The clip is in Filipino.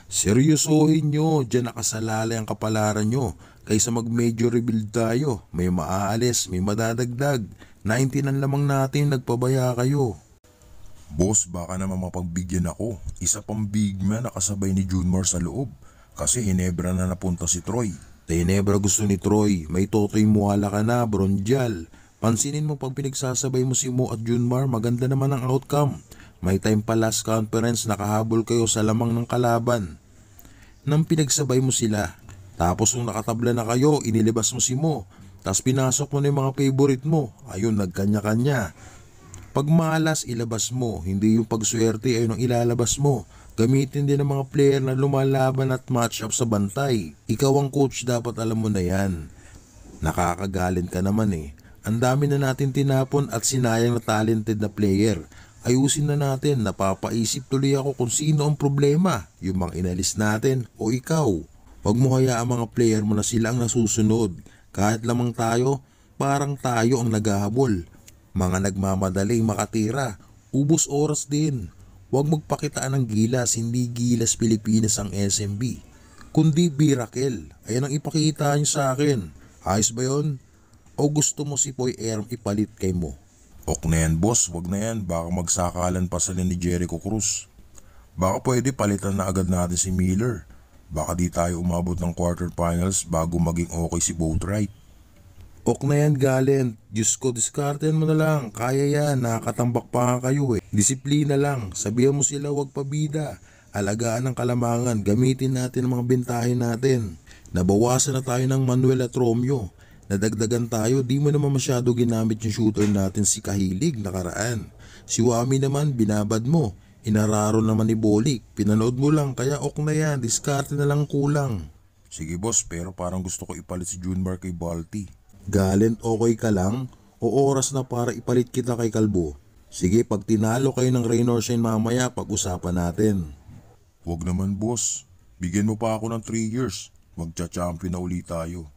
Seryosohin nyo, dyan nakasalalay ang kapalaran nyo. Kaysa mag-major rebuild tayo, may maaalis, may madadagdag. 19 ang lamang natin, nagpabaya kayo. Boss, baka naman mapagbigyan ako. Isa pang big man nakasabay ni Junmar sa loob. Kasi Hinebra na napunta si Troy. Sa Hinebra gusto ni Troy, may Totoy Muala ka na, Bronjal. Pansinin mo pag pinagsasabay mo si Mo at Junmar, maganda naman ang outcome. May time pa last conference, nakahabol kayo sa lamang ng kalaban. Nang pinagsabay mo sila, tapos nung nakatabla na kayo, inilabas mo si Mo. Tapos pinasok mo na yung mga favorite mo, ayun nagkanya-kanya. Pag malas, ilabas mo, hindi yung pagswerte ay ang ilalabas mo. Gamitin din ng mga player na lumalaban at match up sa bantay. Ikaw ang coach, dapat alam mo na yan. Nakakagalin ka naman eh. Ang dami na natin tinapon at sinayang na talented na player. Ayusin na natin, napapaisip tuloy ako kung sino ang problema. Yung mga inalis natin o ikaw. Huwag mo hayaan mga player mo na sila ang nasusunod. Kahit lamang tayo, parang tayo ang naghahabol. Mga nagmamadaling makatira, ubos oras din. Huwag magpakitaan ng gilas, hindi gilas Pilipinas ang SMB. Kundi Birakel, ayan ang ipakita nyo sa akin. Ayos ba yun? O gusto mo si Poy Erm ipalit kay mo? Ok na yan boss, wag na yan. Baka magsakalan pa sila ni Jericho Cruz. Baka pwede palitan na agad natin si Miller. Baka di tayo umabot ng quarterfinals bago maging okay si Boatwright. Ok na yan Galent, Diyos ko diskarten mo na lang, kaya yan, nakakatambak pa nga kayo eh. Disiplina lang, sabihan mo sila wag pabida, alagaan ng kalamangan, gamitin natin ang mga bentahin natin. Nabawasan na tayo ng Manuel at Romeo, nadagdagan tayo, di mo naman masyado ginamit yung shooter natin si Kahilig nakaraan. Si Wami naman binabad mo, inararo naman ni Bolik, pinanood mo lang kaya ok na yan, diskarte na lang kulang. Sige boss, pero parang gusto ko ipalit si Junmar kay Balti. Galent, okay ka lang? O oras na para ipalit kita kay Kalbo? Sige, pag tinalo kayo ng Rain or Shine mamaya, pag-usapan natin. Wag naman boss, bigyan mo pa ako ng 3 years. Magcha-champion na ulit tayo.